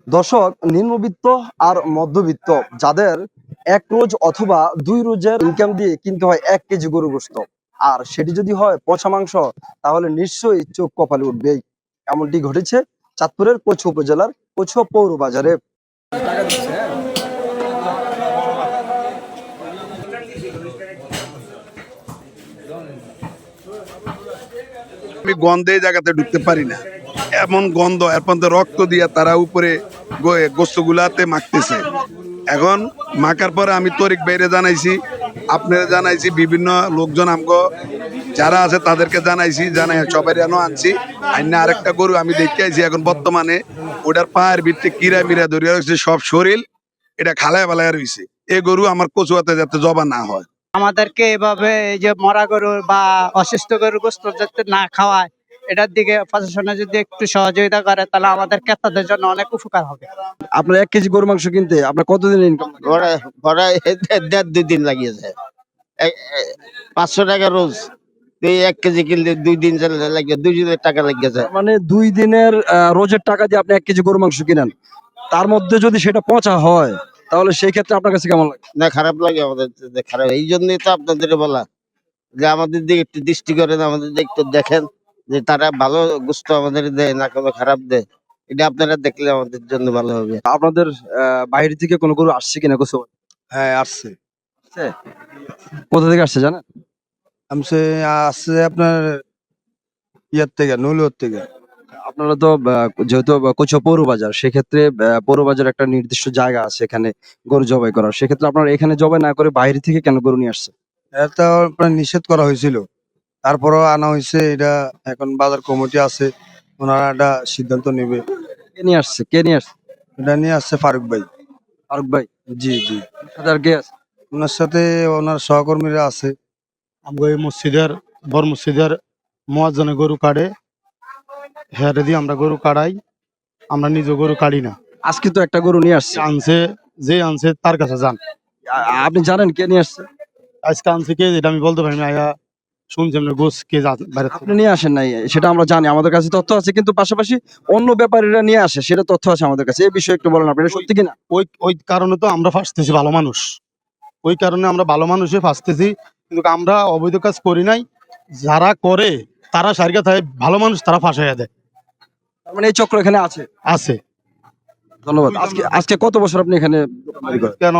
দর্শক, নিম্নবিত্ত আর মধ্যবিত্ত যাদের এক রোজ অথবা 2 রোজের ইনকাম দিয়ে কিনতে হয় 1 কেজি গরু গোশত, আর সেটি যদি হয় পচা মাংস, তাহলে নিশ্চয়ই চোখ কপালে উঠবেই। এমনটি ঘটেছে চাঁদপুরের কচুয়া উপজেলার কচুয়া পৌর বাজারে। আমি গন্ধে এই জায়গাতে ঢুকতে পারি না, এমন গন্ধ। এরপর রক্ত দিয়া তারা উপরে গোস্তগুলাতে মাখতেছে। এখন মাখার পরে আমি তরিক বাইরে জানাইছি, আপনারা জানাইছি, বিভিন্ন লোকজন আমগো যারা আছে তাদেরকে জানাইছি, জানাই সবাই যেন আনছি। আইনা আরেকটা গরু আমি দেখতে আইছি, এখন বর্তমানে ওটার পায়ের ভিতরে কিরা মিরা ধরিয়া রয়েছে, সব শরীর এটা খালায় বালায় রয়েছে। এই গরু আমার কচুয়াতে যাতে জবা না হয়। আমাদেরকে এভাবে এই যে মরা গরু বা অসুস্থ গরু গোস্ত যাতে না খাওয়ায়, এটার দিকে প্রশাসনে যদি একটু সহযোগিতা করে তাহলে আমাদের ক্রেতাদের জন্য অনেক উপকার হবে। আপনার 1 কেজি গরু মাংস কিনতে আপনার কতদিন ইনকাম? দেড় 2 দিন লাগিয়েছে। 500 টাকা রোজ। এই 1 কেজি কিনলে 2 দিন লাগে, 2 দিনের টাকা লাগিয়েছে। মানে 2 দিনের রোজের টাকা দিয়ে আপনি 1 কেজি গরু মাংস কিনেন, তার মধ্যে যদি সেটা পচা হয়, তাহলে সেই ক্ষেত্রে আপনার কাছে কেমন লাগে? না, খারাপ লাগে আমাদের, খারাপ। এই জন্যই তো আপনাদের বলা যে আমাদের দিকে একটু দৃষ্টি করেন, আমাদের দিকে একটু দেখেন যে তারা ভালো গোস্ত আমাদের দেয় না কোনো খারাপ দেয়। এটা আপনারা দেখলে আমাদের জন্য ভালো হবে। আপনাদের বাইরে থেকে কোনো গরু আসছে কিনা গোসল? হ্যাঁ, আসছে। কোথা থেকে আসছে জানেন? আসছে আপনার ইয়ার থেকে, নৈলুর থেকে। আপনারা তো যেহেতু কচুয়া পৌর বাজার, সেক্ষেত্রে পৌর বাজার একটা নির্দিষ্ট জায়গা আছে এখানে গরু জবাই করার। সেক্ষেত্রে আপনারা এখানে জবাই না করে বাইরে থেকে কেন গরু নিয়ে আসছে? এটা প্রায় নিষেধ করা হয়েছিল, তারপরও আনা হয়েছে। এটা এখন বাজার কমিটি আছে, ওনারা একটা সিদ্ধান্ত নেবে। কে নিয়ে আসছে? কে নিয়ে আসছে? এটা নিয়ে আসছে ফারুক ভাই। ফারুক ভাই? জি জি। সাথে আর কে আছে? ওনার সাথে ওনার সহকর্মীরা আছে। আমগো এই মসজিদের বড় মসজিদের মুয়াজ্জিনে গরু কাটে, হ্যাঁ দিয়ে আমরা গরু কাটাই, আমরা নিজে গরু কাটি না। আজকে তো একটা গরু নিয়ে আসছে। আনছে, যে আনছে তার কাছে যান। আপনি জানেন কে নিয়ে আসছে? আজকে আনছে কে এটা আমি বলতে পারি না। আয়া শুনছি আমরা গোস কে বাইরে থেকে। আপনি নিয়ে আসেন নাই, সেটা আমরা জানি, আমাদের কাছে তথ্য আছে, কিন্তু পাশাপাশি অন্য ব্যাপারীরা নিয়ে আসে, সেটা তথ্য আছে আমাদের কাছে। এই বিষয়ে একটু বলেন, আপনি এটা সত্যি কিনা? ওই ওই কারণে তো আমরা ফাঁসতেছি ভালো মানুষ, ওই কারণে আমরা ভালো মানুষে ফাঁসতেছি। কিন্তু আমরা অবৈধ কাজ করি নাই, যারা করে তারা সারিকা থাকে, ভালো মানুষ তারা ফাঁসাইয়া দেয়। তার মানে এই চক্র এখানে আছে। আছে। ধন্যবাদ। আজকে কত বছর আপনি এখানে দোকানদারি করেন? কেন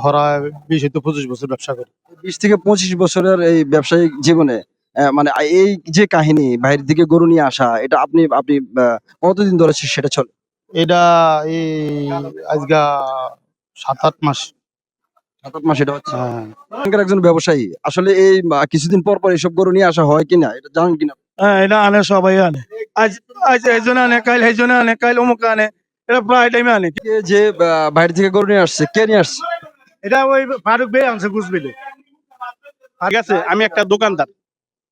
হরা 20-25 বছর ব্যবসা করি। 20 থেকে 25 বছরের এই ব্যবসায়িক জীবনে মানে এই যে কাহিনী বাইরে থেকে গরু নিয়ে আসা, এটা আপনি আপনি কতদিন ধরে সেটা চলে? এটা এই আজগা 7-8 মাস। 7-8 মাস এটা হচ্ছে। হ্যাঁ। এখানকার একজন ব্যবসায়ী আসলে এই কিছুদিন পর পর এইসব গরু নিয়ে আসা হয় কিনা এটা জানেন কিনা? হ্যাঁ, এটা আনে, সবাই আনে। আজ আজ একজনে আনে, কাল একজনে আনে, কাল অমুক আনে। এটা প্রায় টাইমে আনে। যে বাইরে থেকে গরু নিয়ে আসছে, কে নিয়ে আসছে? এটা ওই ফারুক ভাই আনছে গুজবিলে। ঠিক আছে, আমি একটা দোকানদার,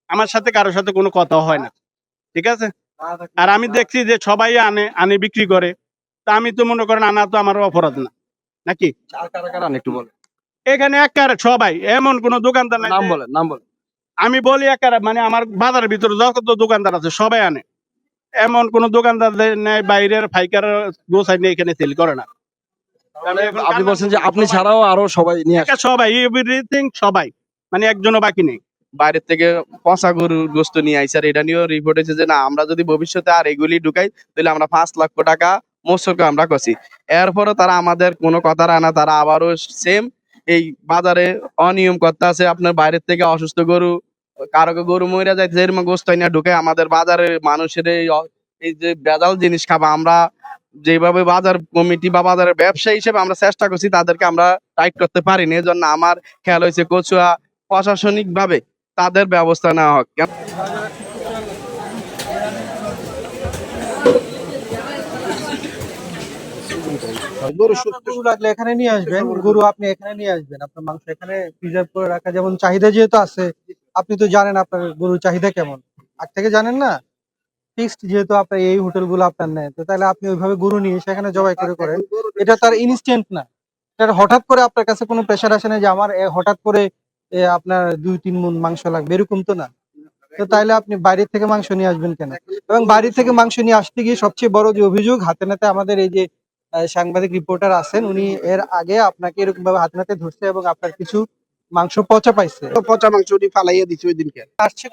আমার সাথে কারোর সাথে কোনো কথা হয় না, ঠিক আছে। আর আমি দেখছি যে সবাই আনে আনে বিক্রি করে, তা আমি তো মনে করেন আনা তো আমার অপরাধ না, নাকি? আর কারা কারা আনে একটু বলেন। এখানে একারে সবাই, এমন কোন দোকানদার নাই। নাম বলেন, নাম বলেন। আমি বলি একারে, মানে আমার বাজারের ভিতরে যত দোকানদার আছে সবাই আনে। এমন কোন দোকানদার নেই বাইরের ফাইকার গোছাই নিয়ে এখানে সেল করে না। আপনি বলছেন যে আপনি ছাড়াও আরো সবাই নিয়ে আসে? সবাই, এভরিথিং সবাই, মানে একজনও বাকি নেই। বাইরের থেকে পচা গরুর গোস্ত নিয়ে আইছে, আর এটা নিয়েও রিপোর্ট হয়েছে যে না, আমরা যদি ভবিষ্যতে আর এগুলি ঢুকাই তাহলে আমরা 5 লক্ষ টাকা মোচক আমরা করছি। এরপরও তারা আমাদের কোনো কথা রায় না, তারা আবারও সেম এই বাজারে অনিয়ম করতে আছে। আপনার বাইরের থেকে অসুস্থ গরু, কারো গরু মরে যাইতেছে, এরকম গোস্ত না ঢুকে আমাদের বাজারে মানুষের এই যে ভেজাল জিনিস খাবা। আমরা যেভাবে বাজার কমিটি বা বাজারের ব্যবসায়ী হিসেবে আমরা চেষ্টা করছি, তাদেরকে আমরা টাইট করতে পারিনি। এই জন্য আমার খেয়াল হয়েছে কচুয়া প্রশাসনিক ভাবে তাদের ব্যবস্থা নেওয়া হোক। গরু সুস্থ লাগলে এখানে নিয়ে আসবেন, গরু আপনি এখানে নিয়ে আসবেন, আপনার মাংস এখানে প্রিজার্ভ করে রাখা। যেমন চাহিদা যেহেতু আছে, আপনি তো জানেন আপনার গরুর চাহিদা কেমন, আগ থেকে জানেন না। ফিক্সড যেহেতু আপনার এই হোটেল গুলো আপনার নেয়, তো তাহলে আপনি ওইভাবে গরু নিয়ে সেখানে জবাই করে করেন। এটা তার ইনস্ট্যান্ট না, এটা হঠাৎ করে আপনার কাছে কোনো প্রেশার আসে না যে আমার হঠাৎ করে আপনার 2-3 মণ মাংস লাগবে, এরকম তো না। তো তাইলে আপনি বাইরে থেকে মাংস নিয়ে আসবেন কেন? এবং বাইরে থেকে মাংস নিয়ে আসতে গিয়ে সবচেয়ে বড় যে অভিযোগ, হাতে নাতে আমাদের এই যে সাংবাদিক রিপোর্টার আছেন, উনি এর আগে আপনাকে এরকম ভাবে হাতে নাতে ধরছে এবং আপনার কিছু মাংস পচা পাইছে। পচা মাংস উনি ফালাইয়া দিচ্ছে ওই দিনকে। আসছে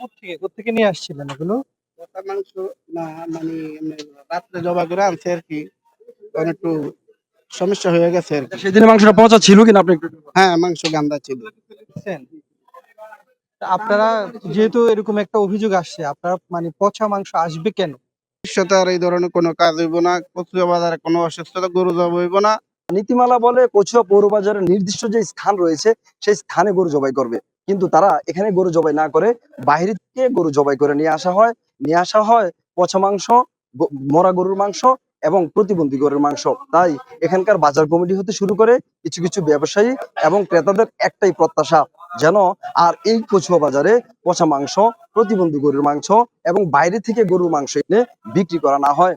কোত্থেকে নিয়ে আসছিলেন এগুলো? পচা মাংস না মানে রাত্রে জবা করে আনছে আর কি, তখন একটু সমস্যা হয়ে গেছে আর কি। সেদিনের মাংসটা পচা ছিল কিনা আপনি একটু হ্যাঁ, মাংস গান্দা ছিল। বুঝছেন? তা আপনারা যেহেতু এরকম একটা অভিযোগ আসছে, আপনারা মানে পচা মাংস আসবে কেন? ভবিষ্যতে আর এই ধরনের কোনো কাজ হইব না, কচুয়া বাজারে কোনো অসুস্থতা গরু জব হইব না। নীতিমালা বলে কচুয়া পৌর বাজারের নির্দিষ্ট যে স্থান রয়েছে সেই স্থানে গরু জবাই করবে, কিন্তু তারা এখানে গরু জবাই না করে বাইরে থেকে গরু জবাই করে নিয়ে আসা হয় পচা মাংস, মরা গরুর মাংস এবং প্রতিবন্ধী গরুর মাংস। তাই এখানকার বাজার কমিটি হতে শুরু করে কিছু কিছু ব্যবসায়ী এবং ক্রেতাদের একটাই প্রত্যাশা, যেন আর এই কচুয়া বাজারে পচা মাংস, প্রতিবন্ধী গরুর মাংস এবং বাইরে থেকে গরুর মাংস এনে বিক্রি করা না হয়।